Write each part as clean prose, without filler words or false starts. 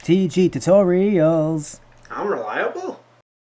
TG Tutorials. I'm reliable.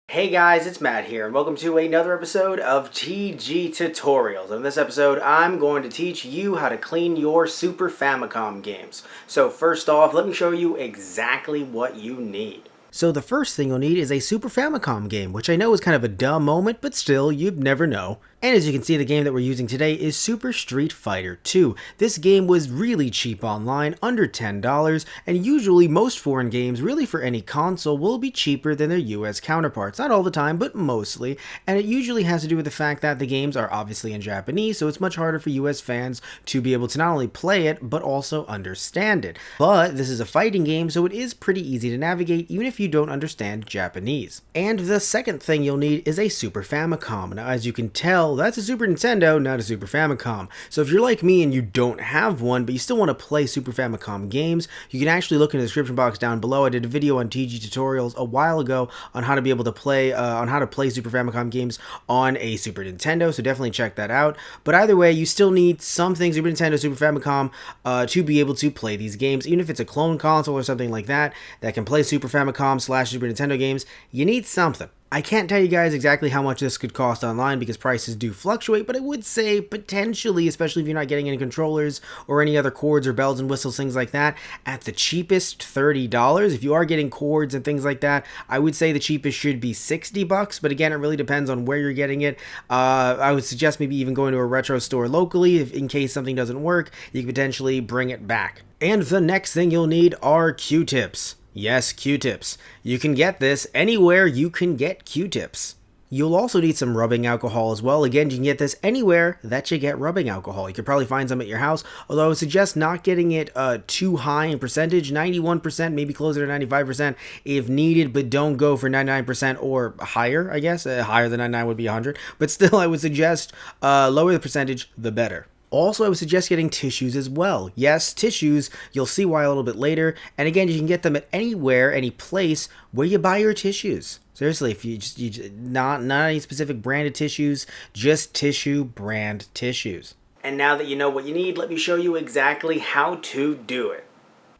Hey guys, it's Matt here, and welcome to another episode of TG Tutorials. In this episode, I'm going to teach you how to clean your Super Famicom games. So first off, let me show you exactly what you need. So the first thing you'll need is a Super Famicom game, which I know is kind of a dumb moment, but still, you'd never know. And as you can see, the game that we're using today is Super Street Fighter 2. This game was really cheap online, under $10, and usually most foreign games, really for any console, will be cheaper than their US counterparts. Not all the time, but mostly. And it usually has to do with the fact that the games are obviously in Japanese, so it's much harder for US fans to be able to not only play it, but also understand it. But this is a fighting game, so it is pretty easy to navigate, even if you don't understand Japanese. And the second thing you'll need is a Super Famicom. Now, as you can tell, that's a Super Nintendo, not a Super Famicom. So if you're like me and you don't have one, but you still want to play Super Famicom games, you can actually look in the description box down below. I did a video on TG Tutorials a while ago on how to be able to play, Super Famicom games on a Super Nintendo, so definitely check that out. But either way, you still need something, Super Nintendo, Super Famicom, to be able to play these games. Even if it's a clone console or something like that, that can play Super Famicom / Super Nintendo games, you need something. I can't tell you guys exactly how much this could cost online because prices do fluctuate, but I would say potentially, especially if you're not getting any controllers or any other cords or bells and whistles, things like that, at the cheapest $30. If you are getting cords and things like that, I would say the cheapest should be $60, but again, it really depends on where you're getting it. I would suggest maybe even going to a retro store locally in case something doesn't work, you can potentially bring it back. And the next thing you'll need are Q-tips. Yes, Q-tips. You can get this anywhere you can get Q-tips. You'll also need some rubbing alcohol as well. Again, you can get this anywhere that you get rubbing alcohol. You could probably find some at your house, although I would suggest not getting it too high in percentage, 91%, maybe closer to 95% if needed, but don't go for 99% or higher, I guess. Higher than 99 would be 100, but still I would suggest lower the percentage, the better. Also, I would suggest getting tissues as well. Yes, tissues, you'll see why a little bit later. And again, you can get them at anywhere, any place where you buy your tissues. Seriously, if you just not any specific branded tissues, just tissue brand tissues. And now that you know what you need, let me show you exactly how to do it.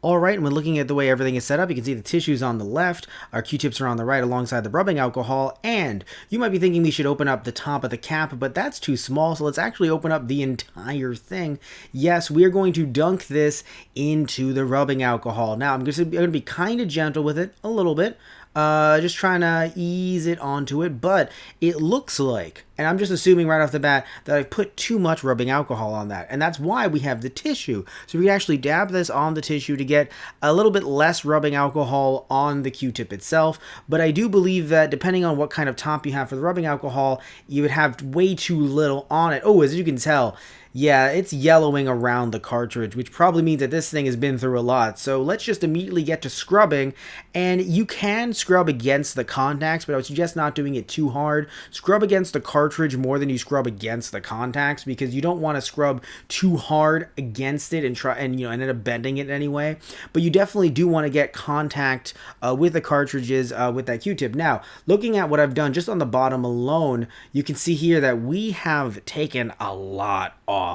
Alright, and when looking at the way everything is set up, you can see the tissues on the left, our Q-tips are on the right alongside the rubbing alcohol, and you might be thinking we should open up the top of the cap, but that's too small, so let's actually open up the entire thing. Yes, we are going to dunk this into the rubbing alcohol. Now, I'm going to be kind of gentle with it, a little bit. Just trying to ease it onto it, but it looks like, and I'm just assuming right off the bat, that I've put too much rubbing alcohol on that, and that's why we have the tissue. So we can actually dab this on the tissue to get a little bit less rubbing alcohol on the Q-tip itself, but I do believe that depending on what kind of top you have for the rubbing alcohol, you would have way too little on it. Oh, as you can tell, yeah, it's yellowing around the cartridge, which probably means that this thing has been through a lot. So let's just immediately get to scrubbing, and you can scrub against the contacts, but I would suggest not doing it too hard. Scrub against the cartridge more than you scrub against the contacts, because you don't want to scrub too hard against it and end up bending it anyway. But you definitely do want to get contact with the cartridges with that Q-tip. Now, looking at what I've done just on the bottom alone, you can see here that we have taken a lot off.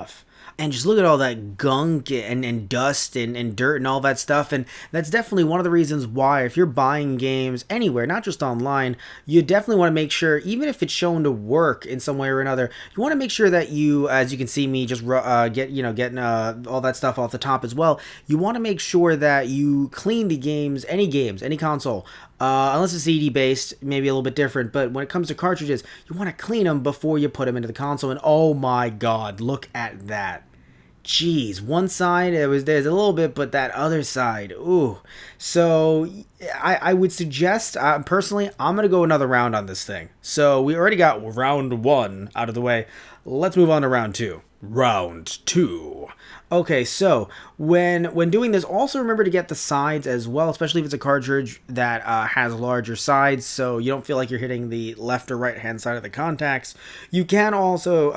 And just look at all that gunk and dust and dirt and all that stuff, and that's definitely one of the reasons why if you're buying games anywhere, not just online, you definitely want to make sure, even if it's shown to work in some way or another, you want to make sure that you, as you can see me just getting all that stuff off the top as well, you want to make sure that you clean the games, any console, unless it's CD based, maybe a little bit different, but when it comes to cartridges, you want to clean them before you put them into the console, and oh my god, look at that. Jeez, one side, there's a little bit, but that other side, ooh. So, I would suggest, personally, I'm going to go another round on this thing. So, we already got round 1 out of the way. Let's move on to round 2. Round 2. Okay, so when doing this, also remember to get the sides as well, especially if it's a cartridge that has larger sides, so you don't feel like you're hitting the left or right hand side of the contacts. You can also,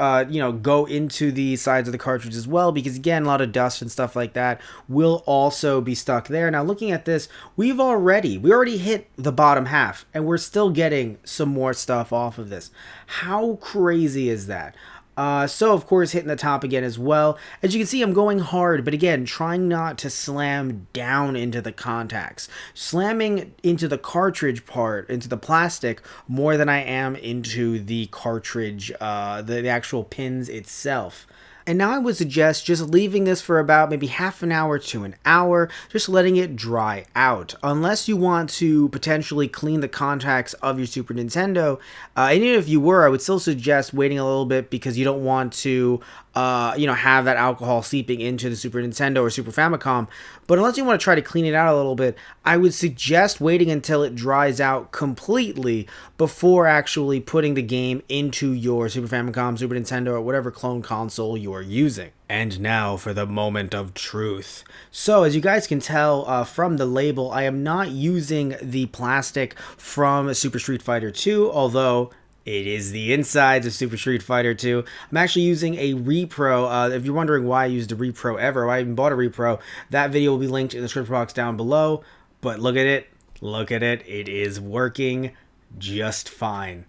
go into the sides of the cartridge as well, because again, a lot of dust and stuff like that will also be stuck there. Now, looking at this, we already hit the bottom half, and we're still getting some more stuff off of this. How crazy is that? So of course hitting the top again as well. As you can see, I'm going hard, but again, trying not to slam down into the contacts. Slamming into the cartridge part, into the plastic, more than I am into the cartridge, the actual pins itself. And now I would suggest just leaving this for about maybe half an hour to an hour, just letting it dry out. Unless you want to potentially clean the contacts of your Super Nintendo, and even if you were, I would still suggest waiting a little bit because you don't want to, have that alcohol seeping into the Super Nintendo or Super Famicom. But unless you want to try to clean it out a little bit, I would suggest waiting until it dries out completely before actually putting the game into your Super Famicom, Super Nintendo, or whatever clone console you're using. And now for the moment of truth. So as you guys can tell from the label, I am not using the plastic from Super Street Fighter 2, although it is the insides of Super Street Fighter 2. I'm actually using a repro. If you're wondering why I used a repro ever, why I even bought a repro, that video will be linked in the description box down below. But look at it. Look at it. It is working just fine.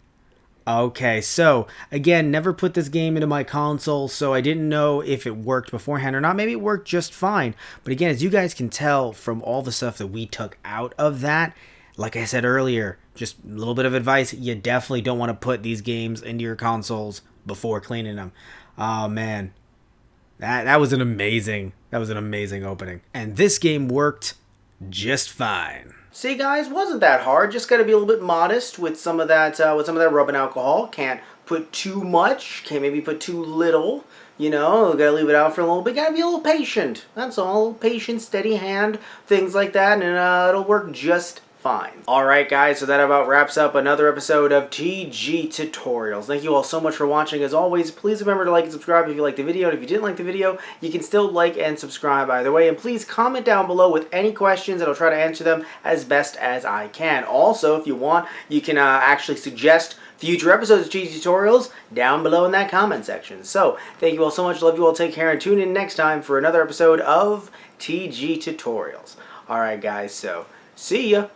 Okay, so again, never put this game into my console, so I didn't know if it worked beforehand or not. Maybe it worked just fine. But again, as you guys can tell from all the stuff that we took out of that, like I said earlier, just a little bit of advice, you definitely don't want to put these games into your consoles before cleaning them. Oh man, that was an amazing opening. And this game worked just fine. See guys, wasn't that hard. Just got to be a little bit modest with some of that rubbing alcohol. Can't put too much, can't maybe put too little. You know, gotta leave it out for a little bit. Gotta be a little patient. That's all. Patient, steady hand, things like that, and it'll work just fine. Alright guys, so that about wraps up another episode of TG Tutorials. Thank you all so much for watching. As always, please remember to like and subscribe if you liked the video. And if you didn't like the video, you can still like and subscribe either way. And please comment down below with any questions and I'll try to answer them as best as I can. Also, if you want, you can actually suggest future episodes of TG Tutorials down below in that comment section. So, thank you all so much. Love you all. Take care and tune in next time for another episode of TG Tutorials. Alright guys, so see ya.